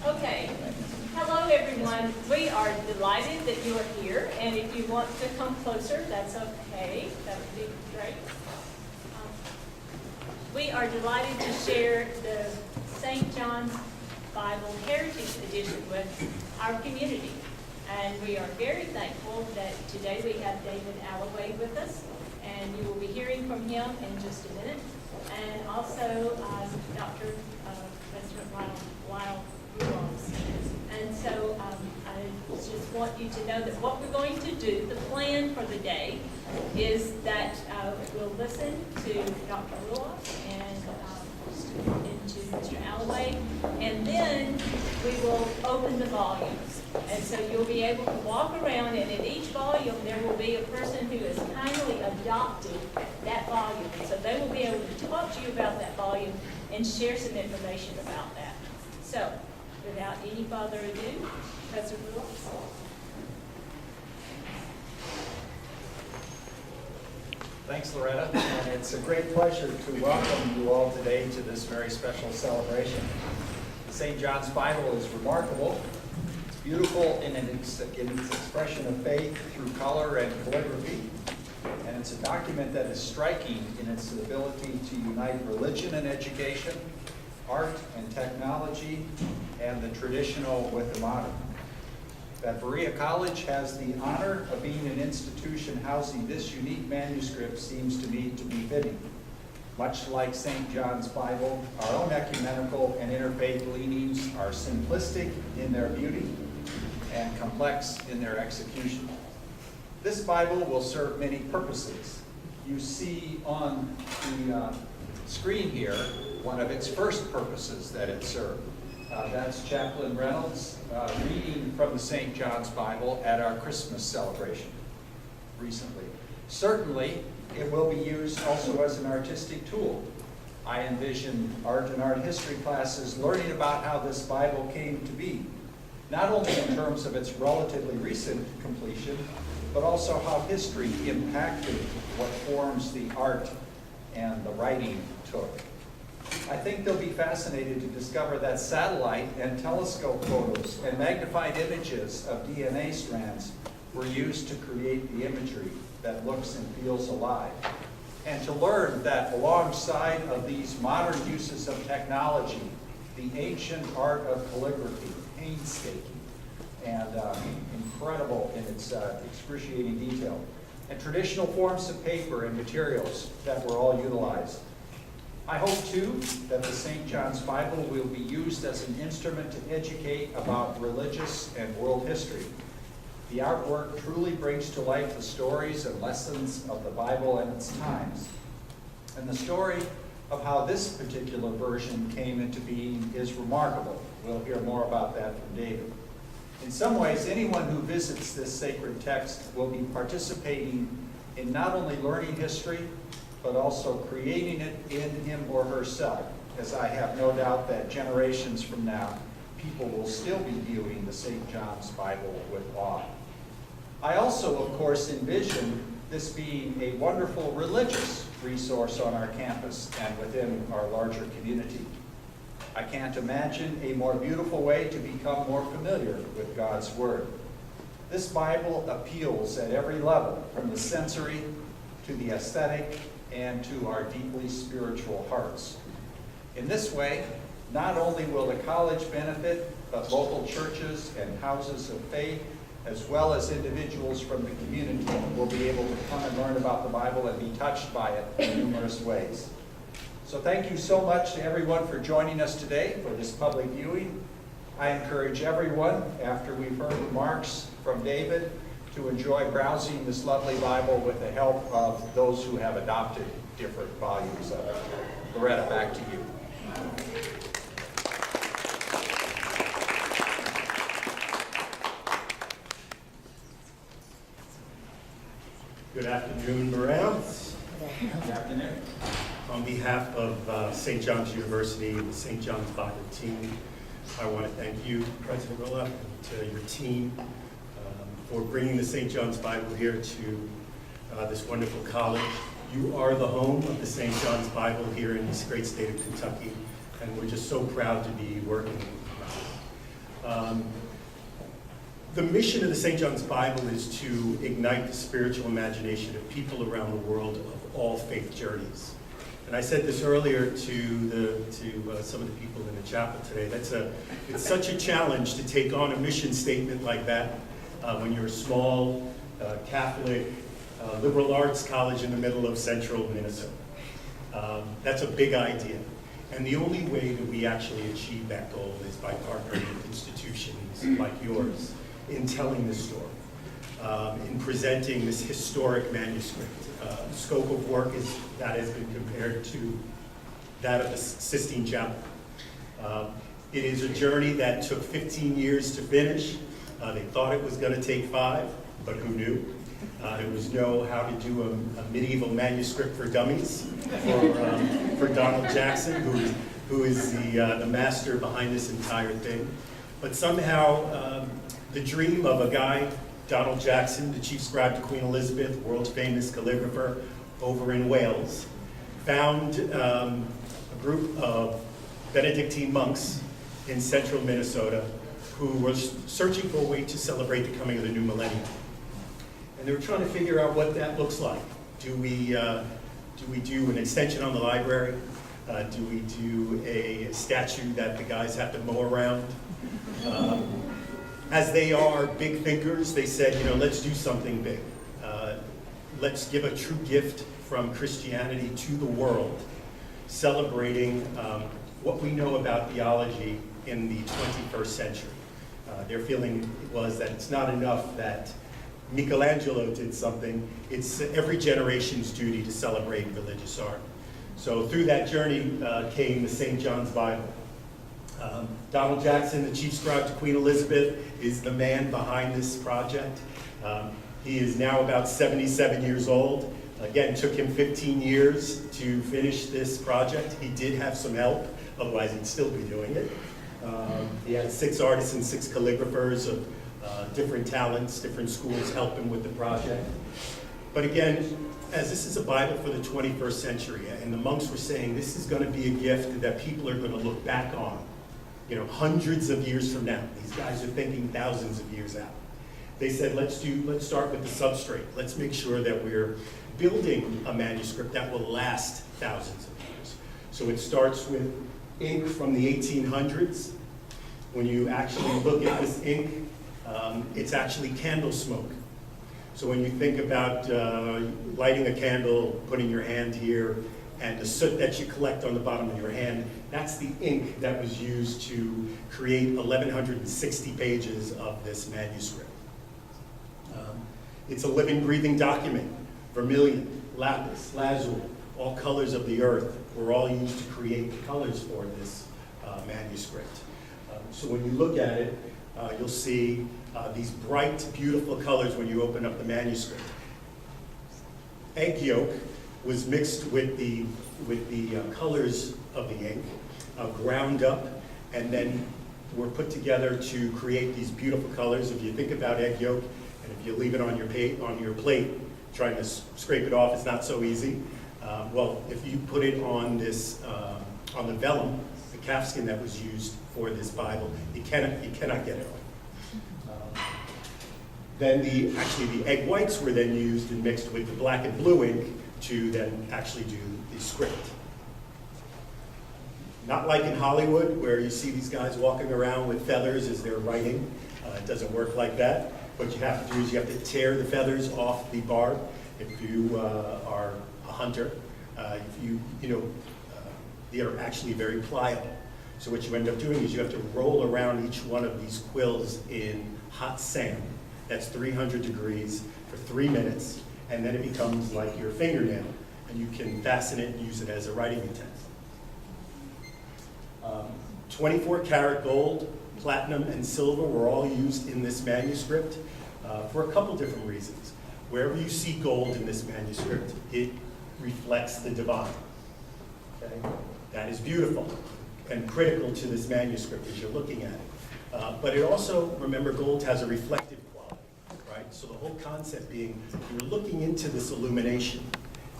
Okay. Hello, everyone. We are delighted that you are here, and if you want to come closer, that's okay. That would be great. We are delighted to share the St. John's Bible Heritage Edition with our community. And we are very thankful that today we have David Alloway with us, and you will be hearing from him in just a minute. And also Dr. President Lyle Rulos. And so I just want you to know that what we're going to do, the plan for the day, is that we'll listen to Dr. Rulos and to Mr. Alloway, and then we will open the volumes. And so you'll be able to walk around, and in each volume there will be a person who has kindly adopted that volume. And so they will be able to talk to you about that volume and share some information about that. So, without any further ado, Professor Rulos. Thanks, Loretta, and it's a great pleasure to welcome you all today to this very special celebration. The St. John's Bible is remarkable. It's beautiful in its expression of faith through color and calligraphy, and it's a document that is striking in its ability to unite religion and education, art and technology, and the traditional with the modern. That Berea College has the honor of being an institution housing this unique manuscript seems to me to be fitting. Much like St. John's Bible, our own ecumenical and interfaith leanings are simplistic in their beauty and complex in their execution. This Bible will serve many purposes. You see on the screen here one of its first purposes that it served. That's Chaplain Reynolds reading from the St. John's Bible at our Christmas celebration recently. Certainly, it will be used also as an artistic tool. I envision art and art history classes learning about how this Bible came to be, not only in terms of its relatively recent completion, but also how history impacted what forms the art and the writing took. I think they'll be fascinated to discover that satellite and telescope photos and magnified images of DNA strands were used to create the imagery that looks and feels alive. And to learn that alongside of these modern uses of technology, the ancient art of calligraphy, painstaking and incredible in its excruciating detail, and traditional forms of paper and materials that were all utilized. I hope, too, that the St. John's Bible will be used as an instrument to educate about religious and world history. The artwork truly brings to life the stories and lessons of the Bible and its times. And the story of how this particular version came into being is remarkable. We'll hear more about that from David. In some ways, anyone who visits this sacred text will be participating in not only learning history, but also creating it in him or herself, as I have no doubt that generations from now, people will still be viewing the St. John's Bible with awe. I also, of course, envision this being a wonderful religious resource on our campus and within our larger community. I can't imagine a more beautiful way to become more familiar with God's Word. This Bible appeals at every level, from the sensory to the aesthetic, and to our deeply spiritual hearts. In this way, not only will the college benefit, but local churches and houses of faith, as well as individuals from the community, will be able to come and learn about the Bible and be touched by it in numerous ways. So thank you so much to everyone for joining us today for this public viewing. I encourage everyone, after we've heard remarks from David, to enjoy browsing this lovely Bible with the help of those who have adopted different volumes of it. Loretta, back to you. Good afternoon, Berea. Good afternoon. On behalf of St. John's University and the St. John's Bible team, I want to thank you, President Rilla, and your team for bringing the St. John's Bible here to this wonderful college. You are the home of the St. John's Bible here in this great state of Kentucky, and we're just so proud to be working with you. The mission of the St. John's Bible is to ignite the spiritual imagination of people around the world of all faith journeys. And I said this earlier to some of the people in the chapel today. It's such a challenge to take on a mission statement like that when you're a small Catholic liberal arts college in the middle of central Minnesota. That's a big idea. And the only way that we actually achieve that goal is by partnering with institutions like yours in telling this story, in presenting this historic manuscript. The scope of work that has been compared to that of the Sistine Chapel. It is a journey that took 15 years to finish. They thought it was going to take 5, but who knew? There was no how to do a medieval manuscript for dummies for Donald Jackson, who is the master behind this entire thing. But somehow, the dream of a guy, Donald Jackson, the chief scribe to Queen Elizabeth, world famous calligrapher over in Wales, found a group of Benedictine monks in central Minnesota who were searching for a way to celebrate the coming of the new millennium. And they were trying to figure out what that looks like. Do we do an extension on the library? Do we do a statue that the guys have to mow around? As they are big thinkers, they said, let's do something big. Let's give a true gift from Christianity to the world, celebrating what we know about theology in the 21st century. Their feeling was that it's not enough that Michelangelo did something, it's every generation's duty to celebrate religious art. So through that journey came the St. John's Bible. Donald Jackson, the chief scribe to Queen Elizabeth, is the man behind this project. He is now about 77 years old. Again, took him 15 years to finish this project. He did have some help, otherwise he'd still be doing it. He had 6 artists and 6 calligraphers of different talents, different schools help him with the project. But again, as this is a Bible for the 21st century, and the monks were saying this is going to be a gift that people are going to look back on, hundreds of years from now. These guys are thinking thousands of years out. They said, let's start with the substrate. Let's make sure that we're building a manuscript that will last thousands of years. So it starts with ink from the 1800s. When you actually look at this ink, it's actually candle smoke. So when you think about lighting a candle, putting your hand here, and the soot that you collect on the bottom of your hand, that's the ink that was used to create 1,160 pages of this manuscript. It's a living, breathing document. Vermilion, lapis, lazuli, all colors of the earth were all used to create the colors for this manuscript. So when you look at it, you'll see these bright, beautiful colors when you open up the manuscript. Egg yolk was mixed with the colors of the ink, ground up, and then were put together to create these beautiful colors. If you think about egg yolk, and if you leave it on your plate, trying to scrape it off is not so easy. Well, if you put it on this on the vellum, the calfskin that was used for this Bible, you cannot get it off. Then the egg whites were then used and mixed with the black and blue ink to then actually do the script. Not like in Hollywood, where you see these guys walking around with feathers as they're writing. It doesn't work like that. What you have to do is you have to tear the feathers off the barb. If you are a hunter, they are actually very pliable. So what you end up doing is you have to roll around each one of these quills in hot sand. That's 300 degrees for 3 minutes, and then it becomes like your fingernail, and you can fasten it and use it as a writing utensil. 24 karat gold, platinum, and silver were all used in this manuscript for a couple different reasons. Wherever you see gold in this manuscript, it reflects the divine. Okay? That is beautiful and critical to this manuscript as you're looking at it. But it also, remember, gold has a reflective quality, right? So the whole concept being you're looking into this illumination,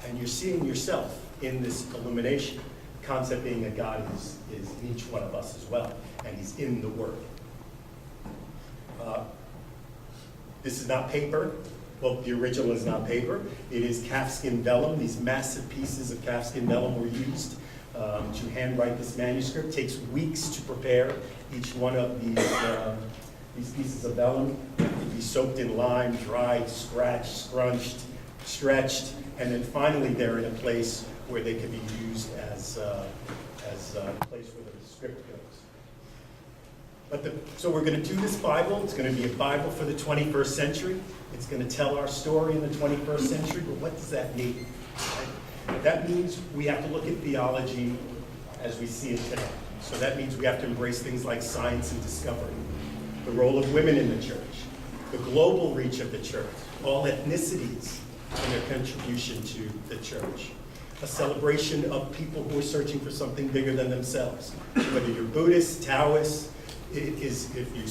And you're seeing yourself in this illumination. The concept being that God is in each one of us as well, and he's in the Word. This is not paper. Well, the original is not paper. It is calfskin vellum. These massive pieces of calfskin vellum were used to handwrite this manuscript. It takes weeks to prepare each one of these pieces of vellum. They have to be soaked in lime, dried, scratched, scrunched, stretched, and then finally they're in a place where they can be used as a place where the script goes. So we're going to do this Bible. It's going to be a Bible for the 21st century. It's going to tell our story in the 21st century, but what does that mean? Right? That means we have to look at theology as we see it today. So that means we have to embrace things like science and discovery, the role of women in the church, the global reach of the church, all ethnicities and their contribution to the church, a celebration of people who are searching for something bigger than themselves, whether you're Buddhist, Taoist, if you're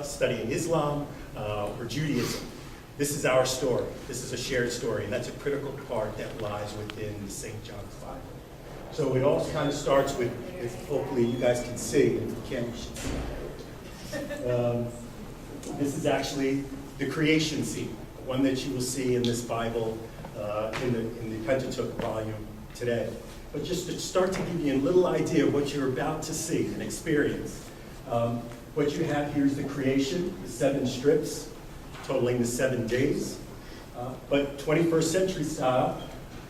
studying Islam or Judaism. This is our story. This is a shared story, and that's a critical part that lies within the St. John's Bible. So it all kind of starts with, if hopefully you guys can see, and if you can't, you should see. This is actually the creation scene, one that you will see in this Bible in the Pentateuch volume today. But just to start to give you a little idea of what you're about to see and experience. What you have here is the creation, the 7 strips, totaling the 7 days. But 21st century style,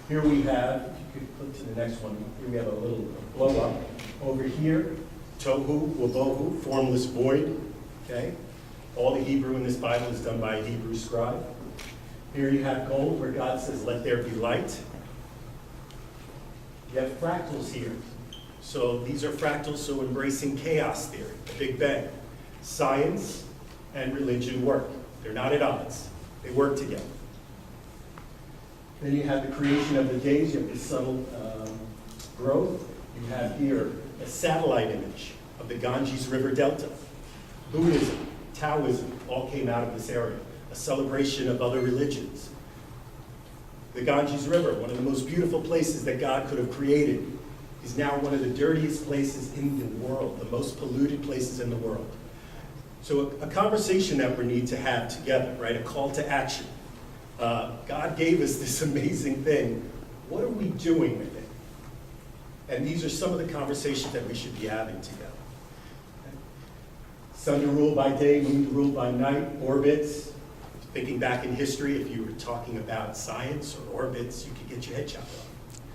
here we have, if you could flip to the next one, here we have a little blow up. Over here, tohu, wabohu, formless void, okay? All the Hebrew in this Bible is done by a Hebrew scribe. Here you have gold, where God says, let there be light. You have fractals here. So these are fractals, so embracing chaos theory, the Big Bang. Science and religion work. They're not at odds. They work together. Then you have the creation of the days. You have this subtle growth. You have here a satellite image of the Ganges River Delta. Buddhism, Taoism, all came out of this area. A celebration of other religions. The Ganges River, one of the most beautiful places that God could have created, is now one of the dirtiest places in the world, the most polluted places in the world. So a conversation that we need to have together, right? A call to action. God gave us this amazing thing. What are we doing with it? And these are some of the conversations that we should be having together. Okay? Sun to rule by day, moon to rule by night, orbits. Thinking back in history, if you were talking about science or orbits, you could get your head chopped off.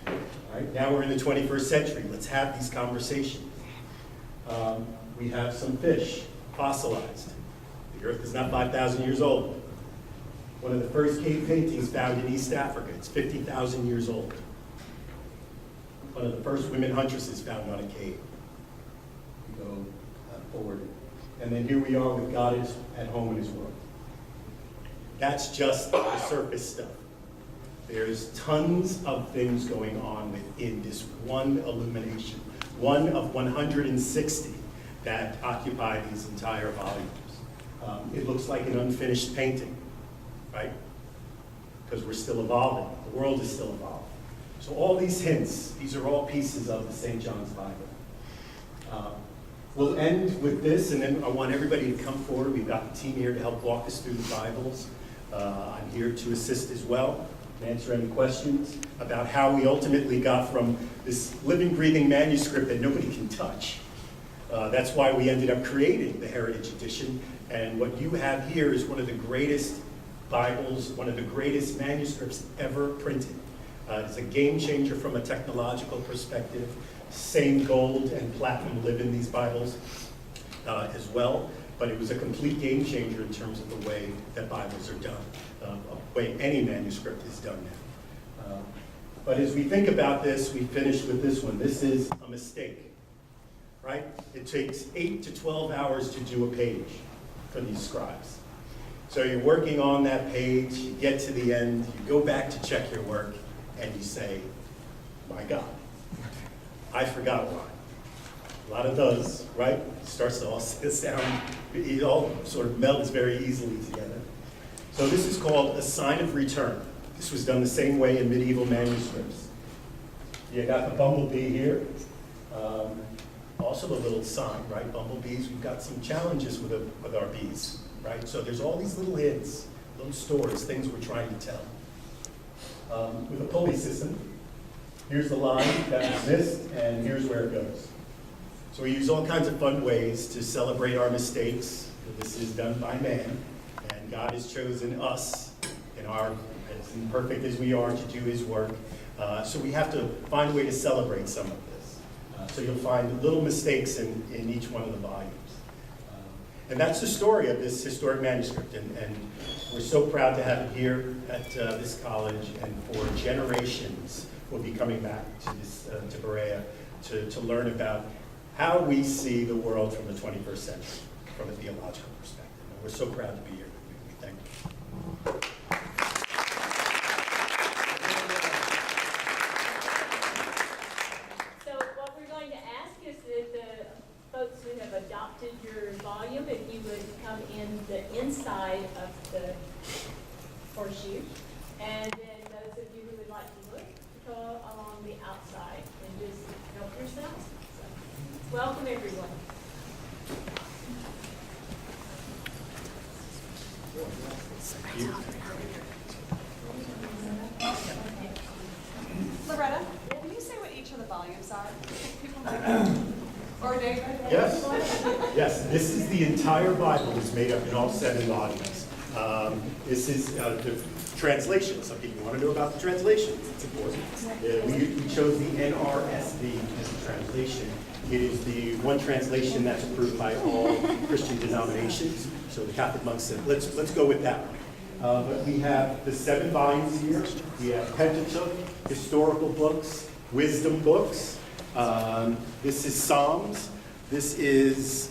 All right, now we're in the 21st century. Let's have these conversations. We have some fish, fossilized. The earth is not 5,000 years old. One of the first cave paintings found in East Africa. It's 50,000 years old. One of the first women huntresses found on a cave. We go forward. And then here we are with God is at home in his world. That's just the surface stuff. There's tons of things going on within this one illumination, one of 160 that occupy these entire volumes. It looks like an unfinished painting, right? Because we're still evolving. The world is still evolving. So all these hints, these are all pieces of the St. John's Bible. We'll end with this, and then I want everybody to come forward. We've got the team here to help walk us through the Bibles. I'm here to assist as well, answer any questions about how we ultimately got from this living, breathing manuscript that nobody can touch. That's why we ended up creating the Heritage Edition. And what you have here is one of the greatest Bibles, one of the greatest manuscripts ever printed. It's a game changer from a technological perspective. Same gold and platinum live in these Bibles as well. But it was a complete game changer in terms of the way that Bibles are done, the way any manuscript is done now. But as we think about this, we finish with this one. This is a mistake, right? It takes 8 to 12 hours to do a page for these scribes. So you're working on that page, you get to the end, you go back to check your work, and you say, my God, I forgot a lot. A lot of those, right? It starts to all sound, it all sort of melds very easily together. So this is called a sign of return. This was done the same way in medieval manuscripts. You got the bumblebee here. Also the little sign, right? Bumblebees, we've got some challenges with our bees, right? So there's all these little hints, little stories, things we're trying to tell. With a pulley system, here's the line that was missed, and here's where it goes. So we use all kinds of fun ways to celebrate our mistakes. This is done by man, and God has chosen us, as imperfect as we are, to do his work. So we have to find a way to celebrate some of this. So you'll find little mistakes in each one of the volumes. And that's the story of this historic manuscript, and we're so proud to have it here at this college, and for generations we'll be coming back to Berea to learn about how we see the world from the 21st century, from a theological perspective. And we're so proud to be here. We thank you. So what we're going to ask is that the folks who have adopted your volume, if you would come in the inside of the horseshoe, and then those of you who would like to look, go along the outside and just help yourselves. So, welcome everyone. Loretta, can you say what each of the volumes are? People might or David? Yes, yes. This is the entire Bible is made up in all 7 volumes. This is the translation. Some people want to know about the translations. It's important. We chose the NRSV as the translation. It is the one translation that's approved by all Christian denominations. So the Catholic monks said, let's go with that one. But we have the 7 volumes here. We have Pentateuch, historical books, wisdom books. This is Psalms. This is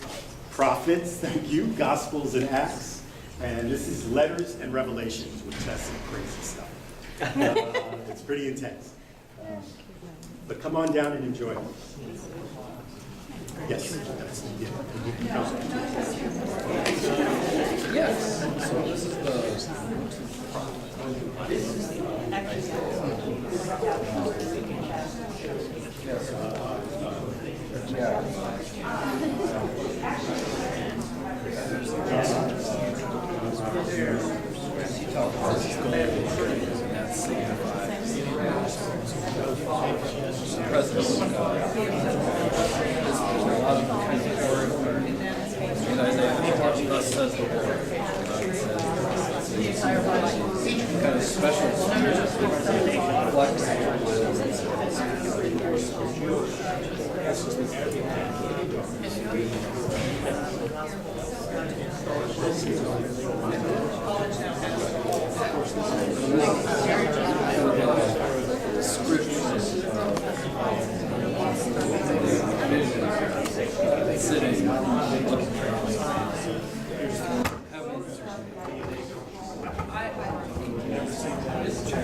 Prophets, thank you, Gospels and Acts. And this is Letters and Revelations, which has some crazy stuff. It's pretty intense. But come on down and enjoy it. Yes. Yes. So this is thus says the Lord. Kind of special sitting,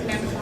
having